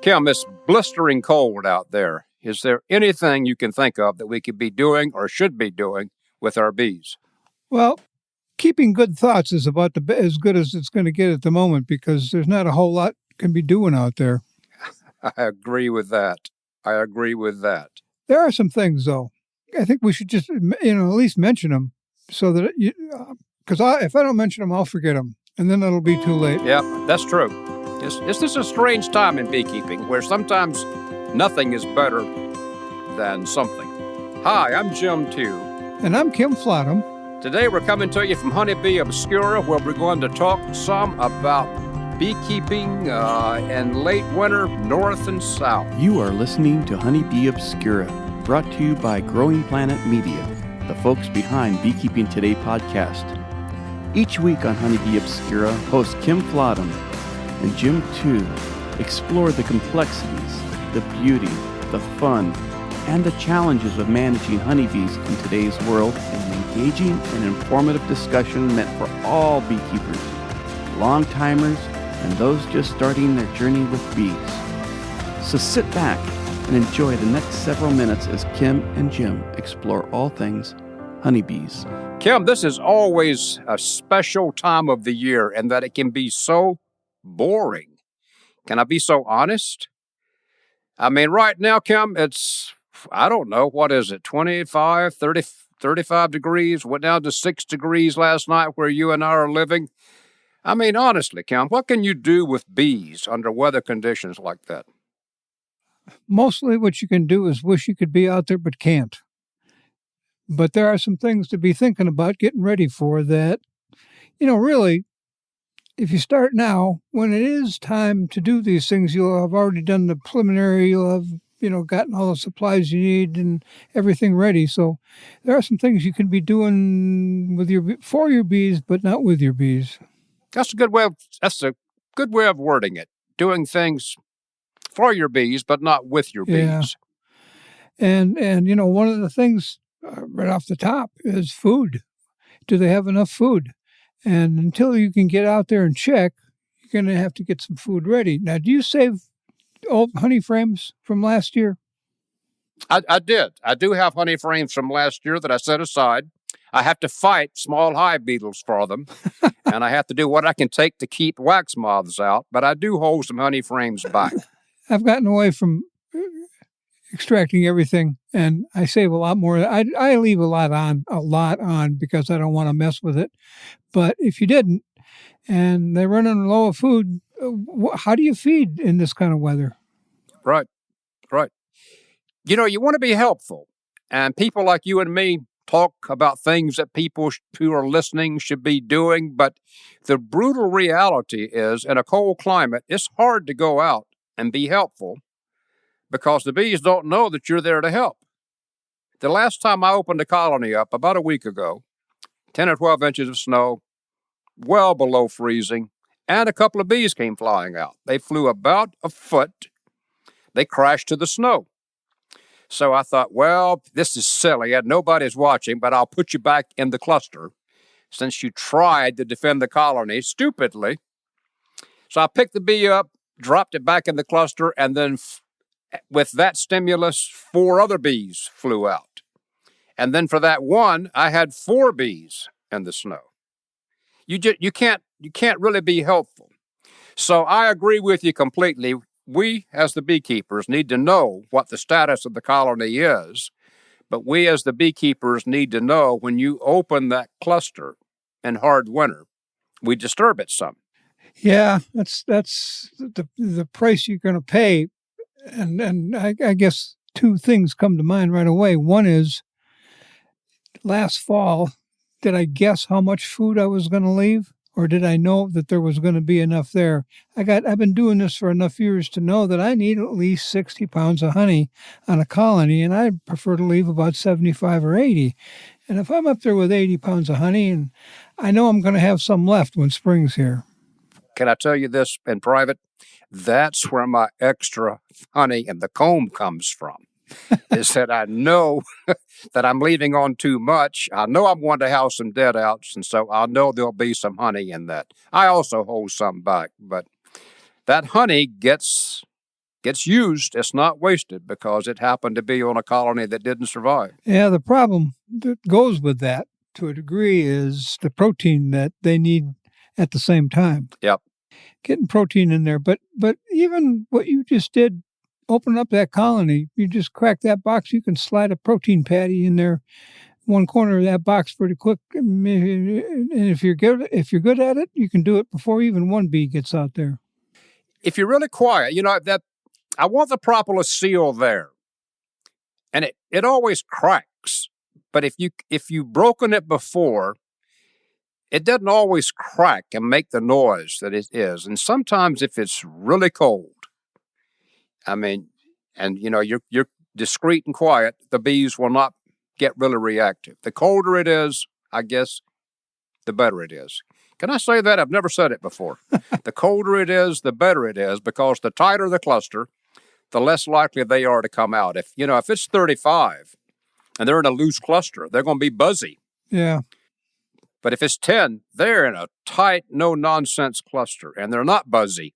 Kim, it's blistering cold out there. Is there anything you can think of that we could be doing or should be doing with our bees? Well, keeping good thoughts is about as good as it's going to get at the moment because there's not a whole lot can be doing out there. I agree with that. There are some things, though. I think we should just, at least mention them so that, because if I don't mention them, I'll forget them, and then it'll be too late. Yeah, that's true. This is a strange time in beekeeping where sometimes nothing is better than something. Hi, I'm Jim Tew. And I'm Kim Flottam. Today we're coming to you from Honeybee Obscura, where we're going to talk some about beekeeping in late winter, north and south. You are listening to Honeybee Obscura, brought to you by Growing Planet Media, the folks behind Beekeeping Today podcast. Each week on Honeybee Obscura, host Kim Flottam and Jim Tew explore the complexities, the beauty, the fun, and the challenges of managing honeybees in today's world in an engaging and informative discussion meant for all beekeepers, long-timers, and those just starting their journey with bees. So sit back and enjoy the next several minutes as Kim and Jim explore all things honeybees. Kim, this is always a special time of the year in that it can be so boring. Can I be so honest? I mean, right now, Kim, it's, I don't know, what is it, 25, 30, 35 degrees, went down to 6 degrees last night where you and I are living. I mean, honestly, Kim, what can you do with bees under weather conditions like that? Mostly what you can do is wish you could be out there but can't. But there are some things to be thinking about getting ready for that, really, if you start now, when it is time to do these things, you'll have already done the preliminary, you'll have, gotten all the supplies you need and everything ready. So there are some things you can be doing for your bees, but not with your bees. That's a good way of wording it. Doing things for your bees, but not with your bees. Yeah. And one of the things right off the top is food. Do they have enough food? And until you can get out there and check, you're going to have to get some food ready. Now, do you save old honey frames from last year? I did. I do have honey frames from last year that I set aside. I have to fight small hive beetles for them, and I have to do what I can take to keep wax moths out, but I do hold some honey frames back. I've gotten away from extracting everything, and I save a lot more. I leave a lot on because I don't want to mess with it. But if you didn't, and they're running low of food, how do you feed in this kind of weather? Right. You want to be helpful, and people like you and me talk about things that people who are listening should be doing, but the brutal reality is, in a cold climate, it's hard to go out and be helpful because the bees don't know that you're there to help. The last time I opened a colony up, about a week ago, 10 or 12 inches of snow, well below freezing, and a couple of bees came flying out. They flew about a foot. They crashed to the snow. So I thought, well, this is silly. Nobody's watching, but I'll put you back in the cluster since you tried to defend the colony stupidly. So I picked the bee up, dropped it back in the cluster, and then with that stimulus, 4 other bees flew out. And then for that one, I had 4 bees in the snow. You can't really be helpful. So I agree with you completely. We, as the beekeepers, need to know what the status of the colony is, but we, as the beekeepers, need to know when you open that cluster in hard winter, we disturb it some. Yeah, that's the price you're going to pay. And I guess 2 things come to mind right away. One is, last fall, did I guess how much food I was going to leave? Or did I know that there was going to be enough there? I've been doing this for enough years to know that I need at least 60 pounds of honey on a colony, and I prefer to leave about 75 or 80. And if I'm up there with 80 pounds of honey, and I know I'm going to have some left when spring's here. Can I tell you this in private? That's where my extra honey in the comb comes from. Is that I know that I'm leaving on too much. I know I'm going to have some dead outs, and so I know there'll be some honey in that. I also hold some back, but that honey gets gets used, it's not wasted because it happened to be on a colony that didn't survive. Yeah, the problem that goes with that to a degree is the protein that they need at the same time. Yep. Getting protein in there. But even what you just did, open up that colony, you just crack that box, you can slide a protein patty in there, one corner of that box pretty quick. And if you're good at it, you can do it before even one bee gets out there. If you're really quiet, that I want the propolis seal there. And it always cracks. But if you've broken it before, it doesn't always crack and make the noise that it is. And sometimes if it's really cold, you're discreet and quiet, the bees will not get really reactive. The colder it is, I guess, the better it is. Can I say that? I've never said it before. The colder it is, the better it is, because the tighter the cluster, the less likely they are to come out. If it's 35 and they're in a loose cluster, they're going to be buzzy. Yeah. But if it's 10, they're in a tight, no-nonsense cluster, and they're not buzzy.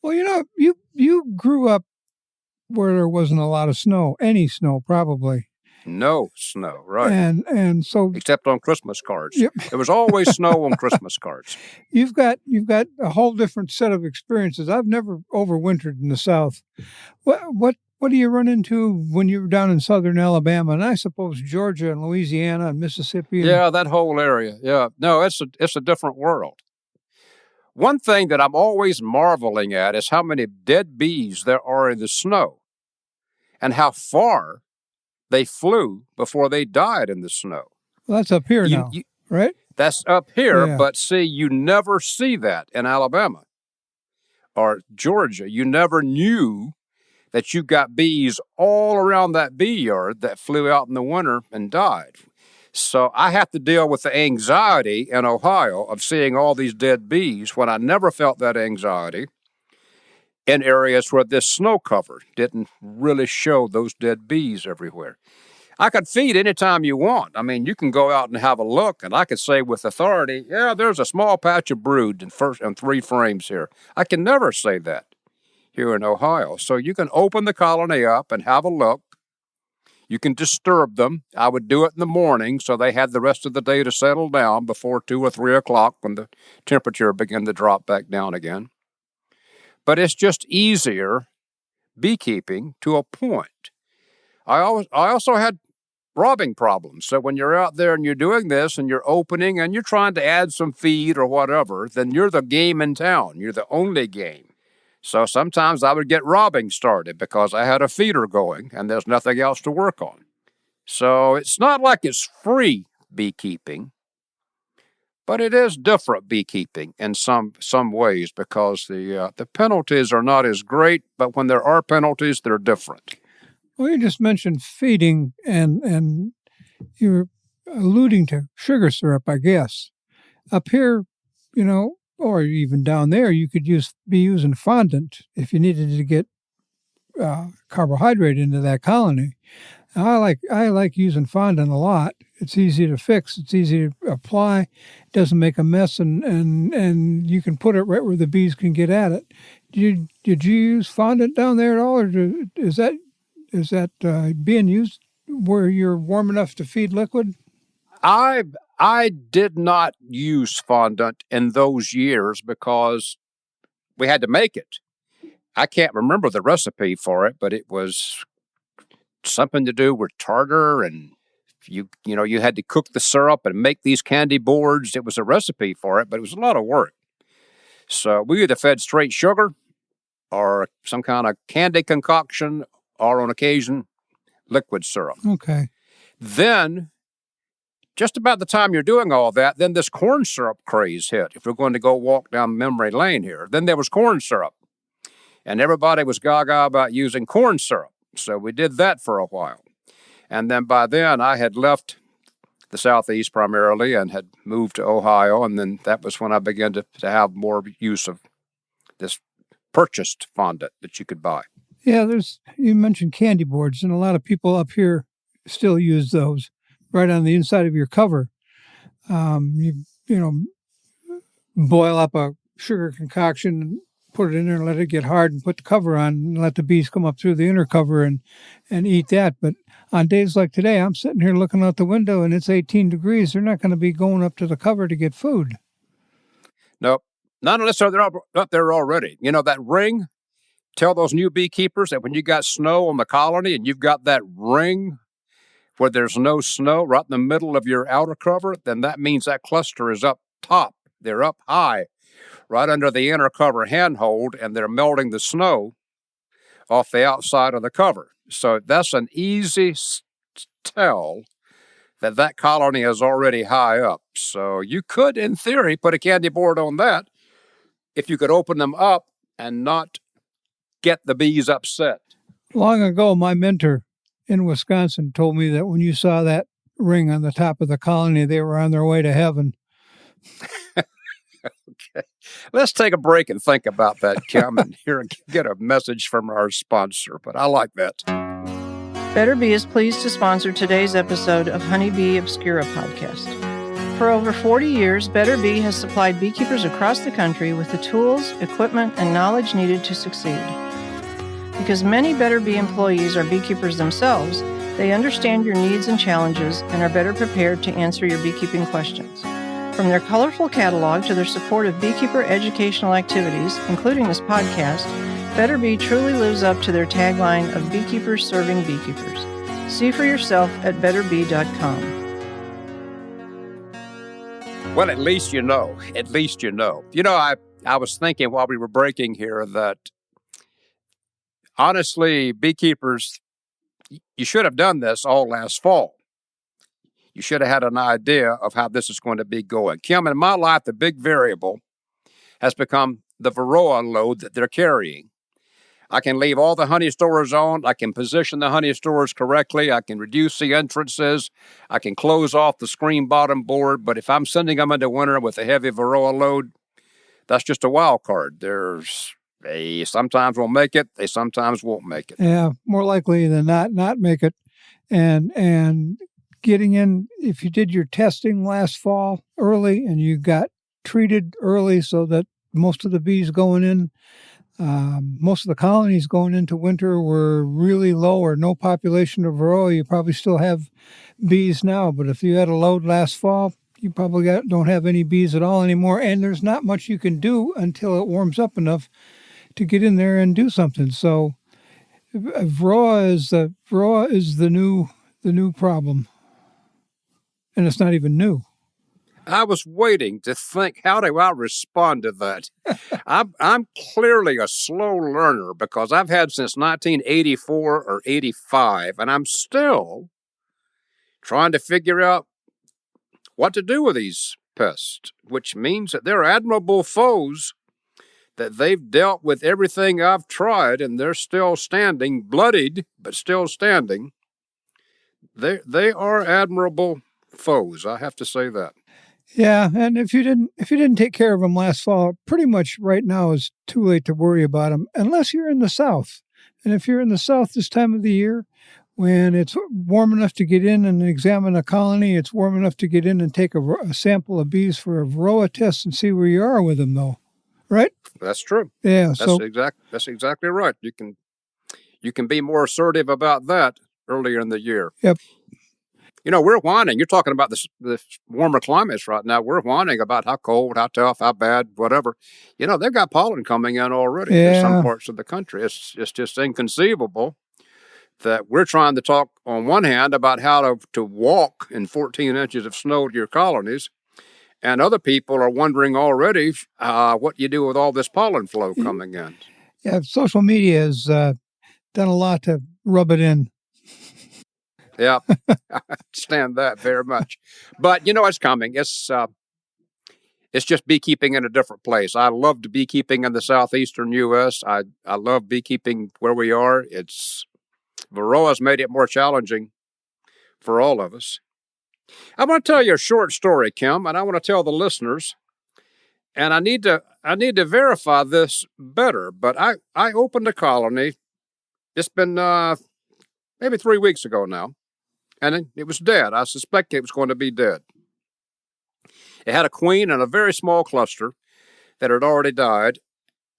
Well, you grew up where there wasn't a lot of snow, any snow probably. No snow, right. And so... Except on Christmas cards. Yep. There was always snow on Christmas cards. You've got a whole different set of experiences. I've never overwintered in the South. What do you run into when you're down in southern Alabama, and I suppose Georgia and Louisiana and Mississippi? Yeah, that whole area. Yeah. No, it's a different world. One thing that I'm always marveling at is how many dead bees there are in the snow and how far they flew before they died in the snow. Well, that's up here now, right? That's up here, Yeah. But see, you never see that in Alabama or Georgia. You never knew that you got bees all around that bee yard that flew out in the winter and died. So I have to deal with the anxiety in Ohio of seeing all these dead bees when I never felt that anxiety in areas where this snow cover didn't really show those dead bees everywhere. I could feed anytime you want. You can go out and have a look, and I could say with authority, yeah, there's a small patch of brood in 3 frames here. I can never say that here in Ohio. So you can open the colony up and have a look. You can disturb them. I would do it in the morning so they had the rest of the day to settle down before 2 or 3 o'clock when the temperature began to drop back down again. But it's just easier beekeeping to a point. I also had robbing problems. So when you're out there and you're doing this and you're opening and you're trying to add some feed or whatever, then you're the game in town. You're the only game. So sometimes I would get robbing started because I had a feeder going and there's nothing else to work on. So it's not like it's free beekeeping, but it is different beekeeping in some ways because the penalties are not as great, but when there are penalties, they're different. Well, you just mentioned feeding, and you're alluding to sugar syrup, I guess. Up here, or even down there, you could be using fondant if you needed to get carbohydrate into that colony. Now, I like using fondant a lot. It's easy to fix. It's easy to apply. It doesn't make a mess, and you can put it right where the bees can get at it. Did you use fondant down there at all, or is that being used where you're warm enough to feed liquid? I did not use fondant in those years because we had to make it. I can't remember the recipe for it, but it was something to do with tartar, and you had to cook the syrup and make these candy boards. It was a recipe for it, but it was a lot of work. So we either fed straight sugar or some kind of candy concoction or on occasion liquid syrup. Okay. Then just about the time you're doing all that, then this corn syrup craze hit. If we're going to go walk down memory lane here, then there was corn syrup. And everybody was gaga about using corn syrup. So we did that for a while. And then by then I had left the Southeast primarily and had moved to Ohio. And then that was when I began to have more use of this purchased fondant that you could buy. Yeah, you mentioned candy boards, and a lot of people up here still use those right on the inside of your cover. You boil up a sugar concoction, put it in there and let it get hard and put the cover on and let the bees come up through the inner cover and eat that. But on days like today, I'm sitting here looking out the window and it's 18 degrees. They're not going to be going up to the cover to get food. Nope. Not unless they're up there already. You know, that ring, tell those new beekeepers that when you got snow on the colony and you've got that ring where there's no snow right in the middle of your outer cover, then that means that cluster is up top. They're up high, right under the inner cover handhold, and they're melting the snow off the outside of the cover. So that's an easy tell that colony is already high up. So you could, in theory, put a candy board on that if you could open them up and not get the bees upset. Long ago, my mentor in Wisconsin told me that when you saw that ring on the top of the colony, they were on their way to heaven. Okay. Let's take a break and think about that, Kim, and here get a message from our sponsor. But I like that. Better Bee is pleased to sponsor today's episode of Honeybee Obscura podcast. For over 40 years, Better Bee has supplied beekeepers across the country with the tools, equipment, and knowledge needed to succeed. Because many Better Bee employees are beekeepers themselves, they understand your needs and challenges and are better prepared to answer your beekeeping questions. From their colorful catalog to their support of beekeeper educational activities, including this podcast, Better Bee truly lives up to their tagline of beekeepers serving beekeepers. See for yourself at betterbee.com. Well, at least you know. At least you know. You know, I was thinking while we were breaking here that, honestly, beekeepers, you should have done this all last fall. You should have had an idea of how this is going to be going. Kim, in my life, the big variable has become the varroa load that they're carrying. I can leave all the honey stores on. I can position the honey stores correctly. I can reduce the entrances. I can close off the screen bottom board. But if I'm sending them into winter with a heavy varroa load, that's just a wild card. They sometimes will make it. They sometimes won't make it. Yeah, more likely than not make it. And getting in, if you did your testing last fall early and you got treated early so that most of the bees going in, most of the colonies going into winter were really low or no population of varroa, you probably still have bees now. But if you had a load last fall, you probably don't have any bees at all anymore. And there's not much you can do until it warms up enough to get in there and do something. So varroa is the new problem. And it's not even new. I was waiting to think, how do I respond to that? I'm clearly a slow learner because I've had since 1984 or 85, and I'm still trying to figure out what to do with these pests, which means that they're admirable foes, that they've dealt with everything I've tried, and they're still standing, bloodied, but still standing. They are admirable foes. I have to say that. Yeah, and if you didn't take care of them last fall, pretty much right now is too late to worry about them, unless you're in the South. And if you're in the South this time of the year, when it's warm enough to get in and examine a colony, it's warm enough to get in and take a sample of bees for a varroa test and see where you are with them, though. Right? That's true. Yeah. That's exactly right. You can be more assertive about that earlier in the year. Yep. You know, we're whining. You're talking about the warmer climates right now. We're whining about how cold, how tough, how bad, whatever. You know, they've got pollen coming in already in some parts of the country. It's just inconceivable that we're trying to talk on one hand about how to walk in 14 inches of snow to your colonies, and other people are wondering already what you do with all this pollen flow coming in. Yeah, social media has done a lot to rub it in. Yeah, I understand that very much. But, you know, it's coming. It's just beekeeping in a different place. I loved beekeeping in the southeastern U.S. I love beekeeping where we are. Varroa's made it more challenging for all of us. I want to tell you a short story, Kim, and I want to tell the listeners, and I need to verify this better, but I opened a colony. It's been maybe 3 weeks ago now. And it was dead. I suspect it was going to be dead. It had a queen and a very small cluster that had already died.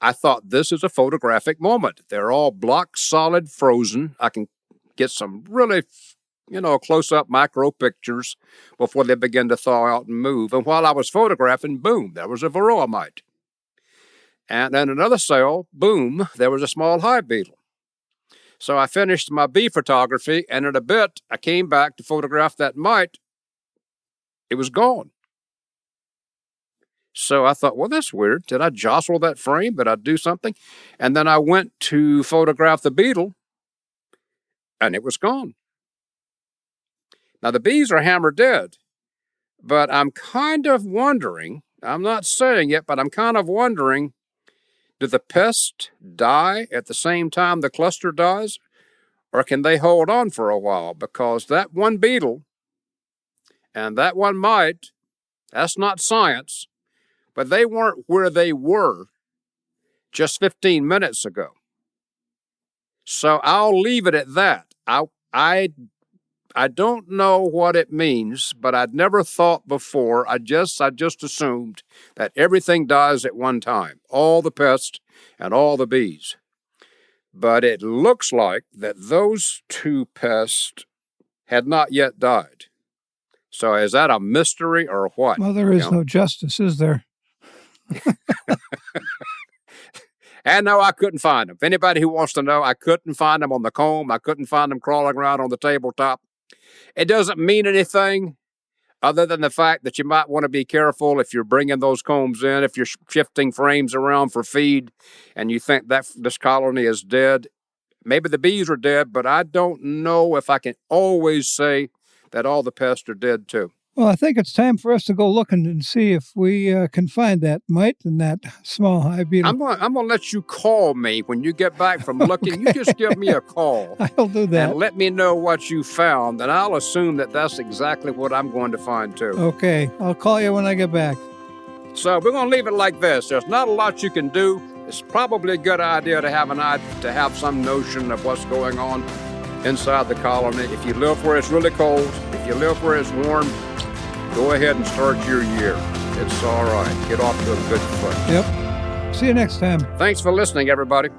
I thought, this is a photographic moment. They're all block solid frozen. I can get some really, close-up micro pictures before they begin to thaw out and move. And while I was photographing, boom, there was a varroa mite. And in another cell, boom, there was a small hive beetle. So I finished my bee photography, and in a bit, I came back to photograph that mite. It was gone. So I thought, well, that's weird. Did I jostle that frame? Did I do something? And then I went to photograph the beetle, and it was gone. Now, the bees are hammer dead, but I'm kind of wondering, I'm not saying it, but I'm kind of wondering, do the pests die at the same time the cluster dies? Or can they hold on for a while? Because that one beetle and that one mite, that's not science, but they weren't where they were just 15 minutes ago. So I'll leave it at that. I don't know what it means, but I'd never thought before. I just assumed that everything dies at one time, all the pests and all the bees. But it looks like that those two pests had not yet died. So is that a mystery or what? Well, there is no justice, is there? And no, I couldn't find them. If anybody who wants to know, I couldn't find them on the comb. I couldn't find them crawling around on the tabletop. It doesn't mean anything other than the fact that you might want to be careful if you're bringing those combs in, if you're shifting frames around for feed and you think that this colony is dead. Maybe the bees are dead, but I don't know if I can always say that all the pests are dead too. Well, I think it's time for us to go looking and see if we can find that mite and that small hive beetle. I'm going to let you call me when you get back from looking. Okay. You just give me a call. I'll do that. And let me know what you found, and I'll assume that that's exactly what I'm going to find too. Okay. I'll call you when I get back. So we're going to leave it like this. There's not a lot you can do. It's probably a good idea to have some notion of what's going on inside the colony. If you live where it's really cold, if you live where it's warm, go ahead and start your year. It's all right. Get off to a good foot. Yep. See you next time. Thanks for listening, everybody.